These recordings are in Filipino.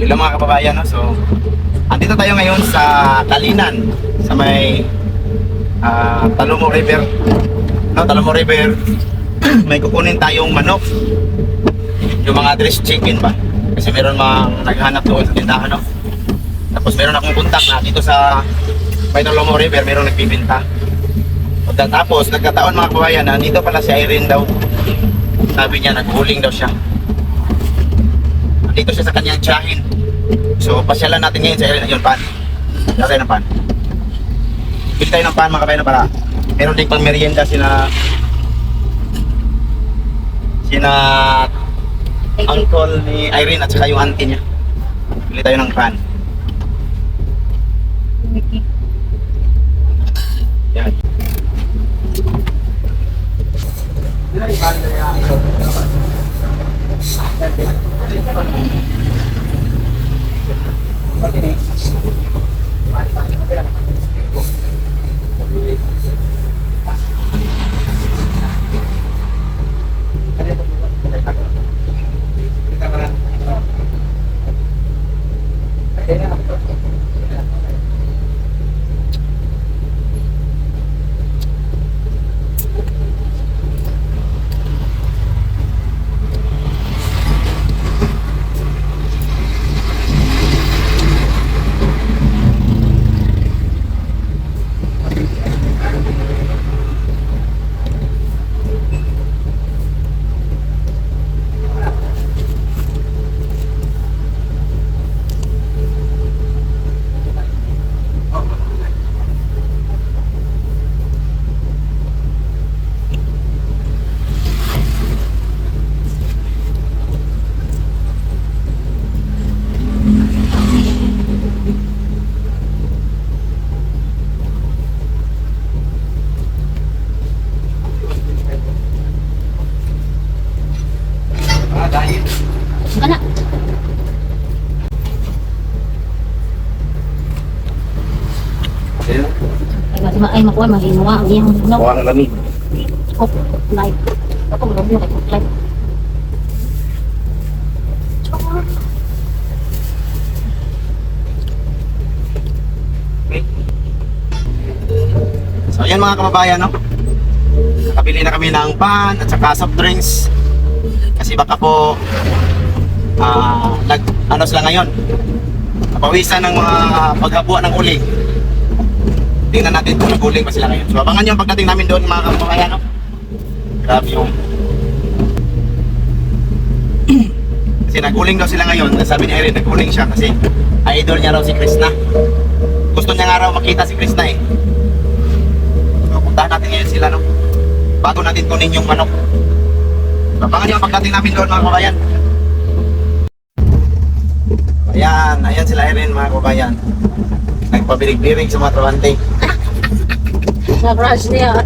Hello mga kababayan, no? So, andito tayo ngayon sa Kalinan, sa may Talomo River. No, Talomo River. May kukunin tayong manok. Yung mga dressed chicken ba? Kasi meron mga naghanap doon sa tindahan, no? Tapos meron akong contact na dito sa may Talomo River, meron nagbibenta. Tapos nagkataon mga kababayan na dito pala si Irene daw. Sabi niya naghuling daw siya. Dito siya sa kanyang tiyahin. So pasyalan natin ngayon sa Irene. Ayun, pan. Lagay ng pan. Bili tayo ng pan mga kabayan para meron din pang merienda sina uncle ni Irene at saka yung auntie niya. Bili tayo ng pan. Yan. Ana. Ay makuha mahinuwa ang iyang bunaw. Kuha ng lamig. Oh, live. Ako mo mo live. So ayan mga kababayan, no? Nakabili na kami ng pan at saka soft drinks. Kasi baka po ano sila ngayon, napawisan ng mga paghabuan ng uling. Tingnan natin kung nag-uling pa sila ngayon. So abangan nyo ang pagdating namin doon mga kababayan, no? Grabe yung kasi nag-uling daw sila ngayon. Sabi ni Irene, nag-uling siya kasi idol niya raw si Krishna. Gusto niya nga raw makita si Krishna eh. So puntahan natin ngayon sila, no? Bago natin kunin yung manok. So abangan nyo ang pagdating namin doon mga kababayan. Ayan, ayan sila Irene mga kababayan. Nagpabirig-birig sa mga trabante. Na-crush niya.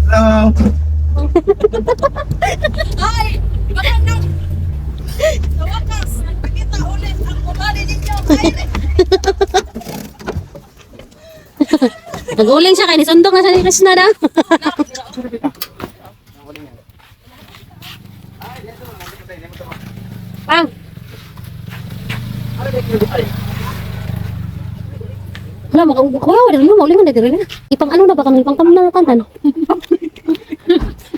Hello! Ay! Magandang! Sa wakas, nakita ulit ang kumali ninyo. Nag-uling siya kay nisundok na siya ni Krishna na. Pang. Wala wala mo uling na dire. Ipang ano na ba kami ipang kamnatan.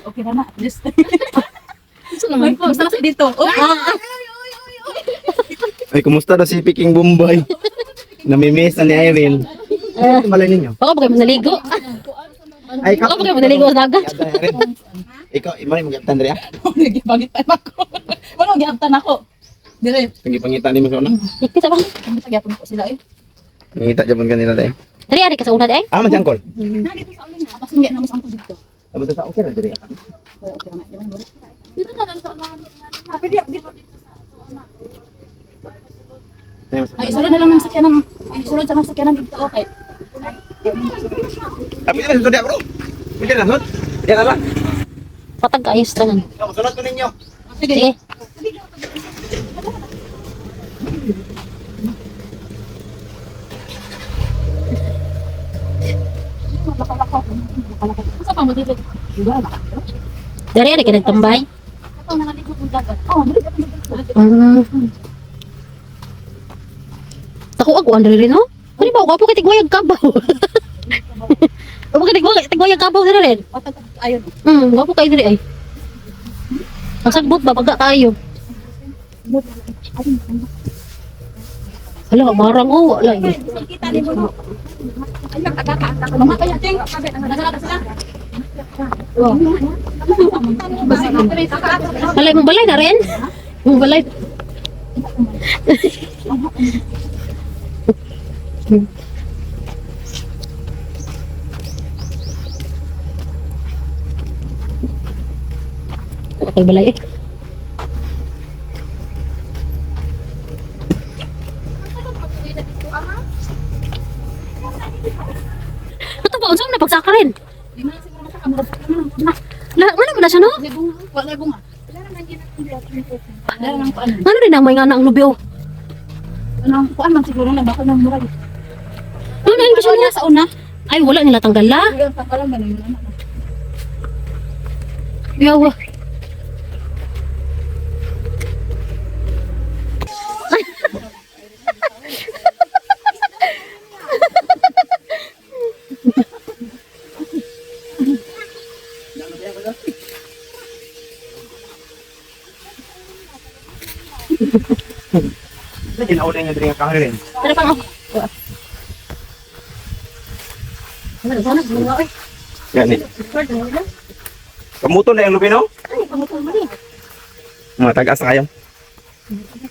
Okay na, just. So naman po, sa dito. Oh! Ay, kumusta na si Peking Bombay? Namimiss na ni Irene. Ano malay ninyo? Baka ba kayo manaligo? Ay, Baka ba kayo manaligo sa dagat? Ikaw, imay mo gaptan diri ah. Nagipangitan ako. Wala, giaptan ako. Dire, Sige pangitan ni mo sa una. Kita ba? giaptan ko sila eh. Ngita japon kanila dai. Dari ari ka sa una dai. Ah, masyangkol. Dito sa ulo na, kasi hindi naman sa dito. Abo sa okay ra diri. Okay na, di ba? Dito na lang sa unahan. Happy di dito. Ay, sunod na lang ng sakyanan. Ay, sunod sa mga sakyanan dito, okay. Tapi na sudah bro. Pwede na sunod. Diyan na lang. Patag ayos tanan. Sunod ko ninyo. Sige. Sa pamudit. Diba na? Dari ada kena tambay. Tako ako andali rin, no? Ano ba? Wapo kay tigwayag kabaw. Wapo kay tigwayag kabaw diri rin. Ayun. Wapo kay diri ay. Ang sagbot ba pagka kayo? Hala, marang o. Wala yun. Kita ni mo. Ayun, tagaka. Mga kaya ting. Nagalala sila. Balay mo balay na rin? Mo balay. Okay, balay eh. Ito ba? Unsang na pagsakarin? Wala mo na siya, no? Wala bunga. Wala nang kuan. Ano rin ang may nga na ang lubyo? Anong kuan man siguro na baka nang murag. Ano na yung Wala sa una. Ay, wala nila tanggal la. Wala pa pala man yun. Yawa. Ginauna niya diri nga kahoy rin. Tara pa ako. Sana bunga oy. Yan eh. Kamuto na yung lubi, no? Mga tagas na kayo.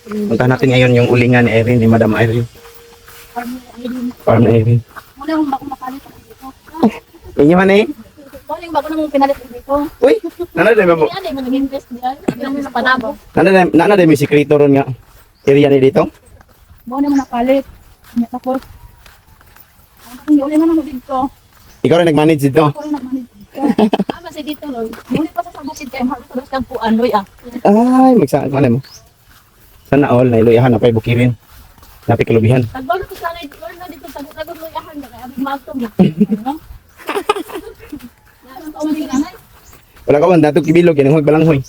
Punta natin ngayon yung ulingan ni Erin, ni Madam Erin. Farm na Erin. Wala akong bako makalit dito. Inyo man eh. Wala yung bako nang pinalit dito. Uy, nanay mo. Yan ay mo nag-invest diyan. Yung sa Panabo. Nanay may sikreto ron nga. Area ni dito. Mo na mo napalit. Nya tapos. Ang wala na mo dito. Ikaw rin nag-manage dito. Ako rin nagmanid dito. Ama si dito loy. Muli pa sa sabusid kay mahal terus kang puan loy ah. Ay, magsaan mo. Sana all, nailuyahan na pa'y bukirin. Napi kalubihan. Tagbalo ko sa lay na dito tagot loy ahan na kay abi magtong. No? Yan ang uli na. Wala ka man, datog kibilog, yan ang magbalanghoy.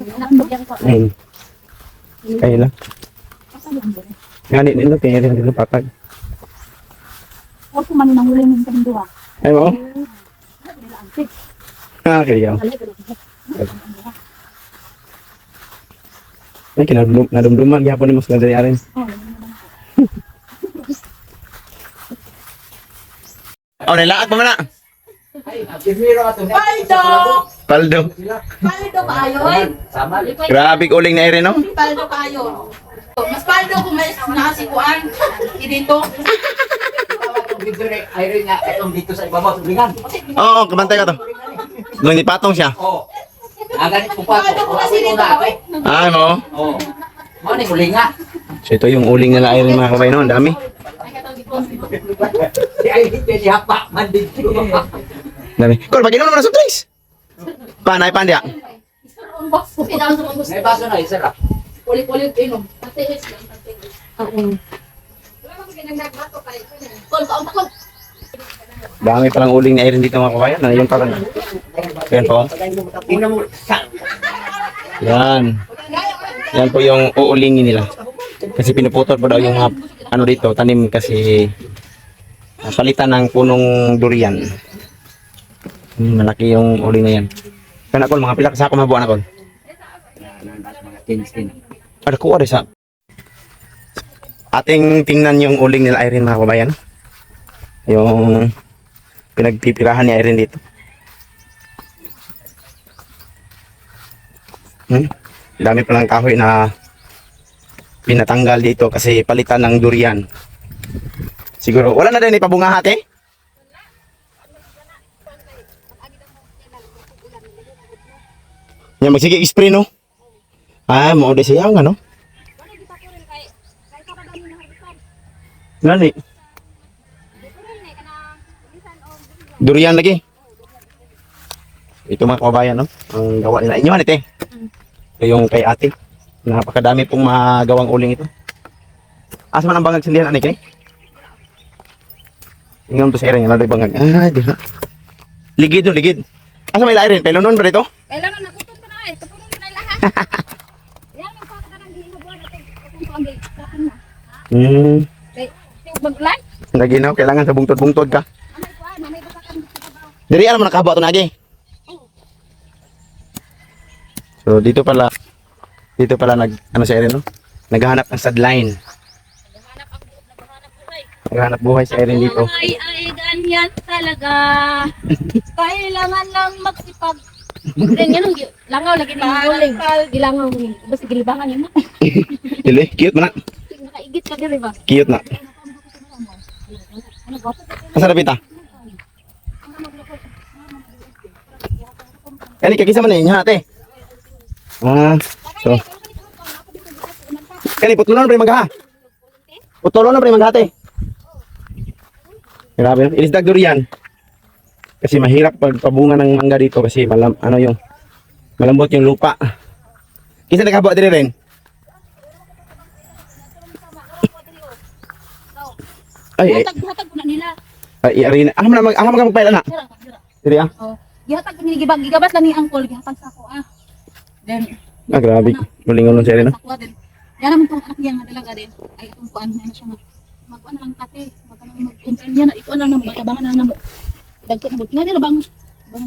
Nakabigyan ko. Ayun. Kaya lang. Ngani nila, kaya rin nila patag. Huwag ko man nang huli ng kanduha. Ay mo? Ah, kaya. Ay, kinadumduman, gihapon ni mas ganda rin. Oh, nilaat mo na. Paldo! Paldo. Paldo kaayon! Grabe uling na Erin, no? Paldo kaayon! Mas paldo kung may nakasikuan. Dito. Ayun nga, itong dito sa ibabaw, tulingan. Oo, kabantay ka to. Nung nipatong siya. Oo. Ganit po pa Paldo ko kasi dito. Ay mo. Oo. Ano ni tulinga? So ito yung uling nila Erin mga kabay, no? Ang dami. Si Ayun, si Hapa, man dito. Dami. Kol, pag inom naman na sa trace. Panay, pandya. May baso na, isa lang. Puli-puli inom. Patiis lang. Oo. Kol, kaunta ko. Dami palang uling ni Erin dito mga kabayan. Ano yung parang... Yan po. Tingnan mo. Yan. Yan po yung uulingin nila. Kasi pinuputol pa daw yung mga ano dito, tanim kasi palitan ng punong durian. Malaki yung uling na yan. Kana Kol, mga pila kasako mabuan na Kol. Mga tin-tin. Ada ko sa ating tingnan yung uling nila Irene mga kabayan. Yung pinagpipirahan ni Irene dito. Dami palang kahoy na pinatanggal dito kasi palitan ng durian. Siguro wala na din ipabunga hati. Yan magsige spray no. Ah, mo de siya nga no. Nani? Durian lagi. Ito mga kababayan, no? Ang gawa nila. Inyo, ate. Ito yung kay ate. Napakadami pong magawang uling ito. Asa man ang bangag sindihan, ane, kay? Ingon to sa ere, yung bangag. Ah, di ba? Ligid, no, ligid. Asa may lahi rin? Pelonon ba dito? Kailangan nakutun pa na eh. Tupunin mo na lahat. Yan ang pagkakata ng hinubuan natin. Kung pagay. Saan na? Kay, yung baglan? Naginaw, kailangan sa bungtod-bungtod ka. Amay ko ah. Mamay baka kang sabaw. Diri, alam mo nakabo ito nagi. So, dito pala ano si Erin, no? Naghahanap ng sideline. Naghahanap buhay si Erin dito. Ay, ganyan talaga. Kailangan lang magsipag. Then yan ang langaw lagi ng guling. Gilangaw mo. Basta gilibangan yun na. Dili, cute mo na. Nakaigit ka diri ba? Cute na. Asa na pita? Kani, kagisa man niya ate. So. Kani, putulon na pa yung magha. Putulon na pa yung magha ate. Grabe, inisdag durian. Kasi mahirap pagpabunga ng mangga dito kasi malambot yung lupa. Kisa nagkabo diri rin? Ay, Hatag ko na nila. ay, arena. Aham na magpaila na. Dira, dira. Diri ah. Oh. Gihatag ko ni gigabas lang ni angkol gihatag sa ako ah. Then Grabe. Muling-ulong siya rin, no? sakwa din. Yan naman tong anak niya nga dalaga din. Ay itong kuan na siya magkuan na lang kate. Magkuan niya na ikuan na lang batabangan na namo. Dagko na buti nga nila bang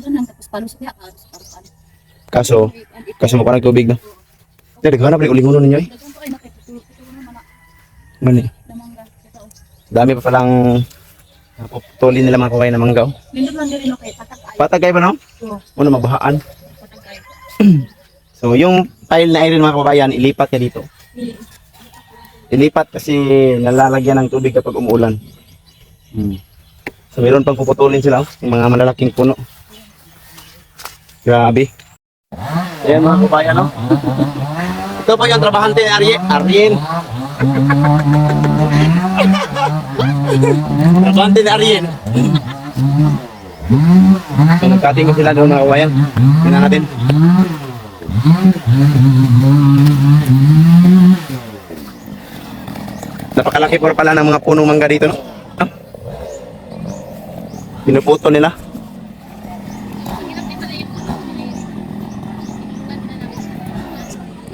ganang tapos palos siya Kaso mo pa nagtubig, no? Dili, naghanap rin uling-ulong ninyo eh. Dagko ay nakitutulo na Mani. damangga sa tao. Dami pa palang putulin nila mga kukain na manggaw. Nindot lang diri no kay patag ay. Patagay pa, no? Oo, Ano, magbahaan. patag ay. So, yung tile na iron mga kabayan, ilipat ka dito. Ilipat kasi nalalagyan ng tubig kapag umuulan. So, meron pang puputulin sila, oh, yung mga malalaking puno. Grabe. Ayan mga kabayan, no? Ito pa yung trabahante ni Ariel. Trabahante ni Ariel. So, nagkating ko sila doon mga kabayan. Tingnan natin. Napakalaki po pala ng mga punong mangga dito, no? Pinuputo nila.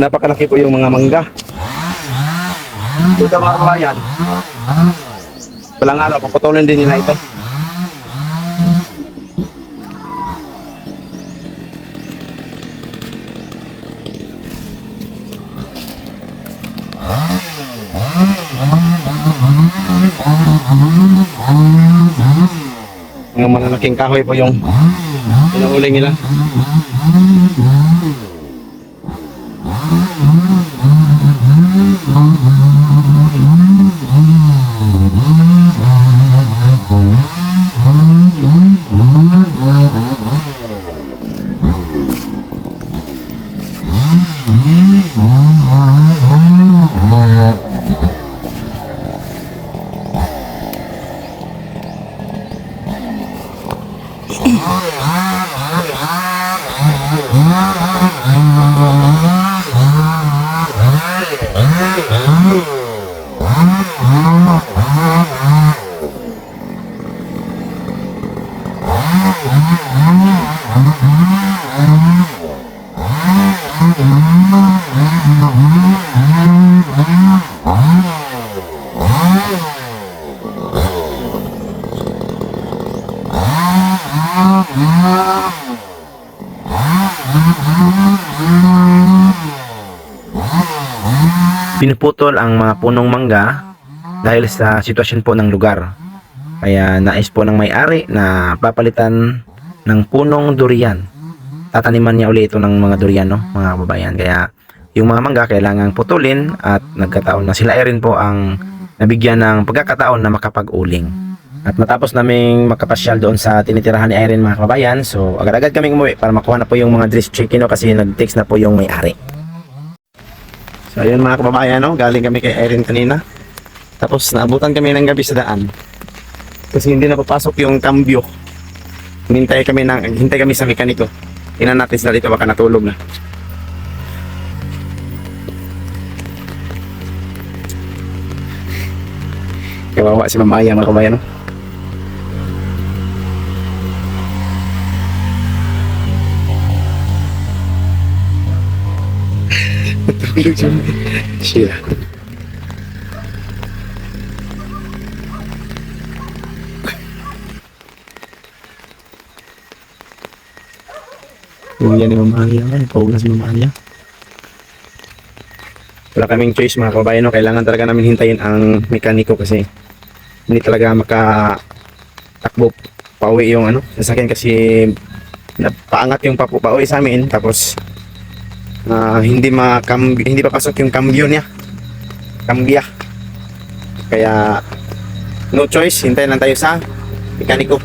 Napakalaki po yung mga mangga. Ito mga kabayan. Walang araw, paputulin din nila ito. Mga malalaking kahoy po yung pinuuling nila. Pinuputol ang mga punong mangga dahil sa sitwasyon po ng lugar. Kaya nais po ng may-ari na papalitan ng punong durian. Tataniman niya ulit ito ng mga durian, no, mga kababayan. Kaya yung mga mangga kailangang putulin at nagkataon na sila rin po ang nabigyan ng pagkakataon na makapag-uling. At matapos naming makapasyal doon sa tinitirahan ni Irene mga kababayan, so agad-agad kaming umuwi para makuha na po yung mga dressed chicken, no, kasi nag-text na po yung may-ari. So ayun mga kababayan, no, galing kami kay Irene kanina. Tapos naabutan kami ng gabi sa daan. Kasi hindi na papasok yung cambio. Hintay kami sa mekaniko. Tingnan natin sila dito, baka natulog na. Kawawa si Mama Aya mga kabayan, no? Siya. Kuya ni Mamaya, paugas Mamaya. Wala kaming choice mga kababayan, no? Kailangan talaga namin hintayin ang mekaniko kasi hindi talaga makatakbo pauwi yung sasakyan kasi napaangat yung pauwi sa amin tapos hindi papasok yung cambio niya. Cambia. Kaya no choice, hintayin lang tayo sa mekaniko.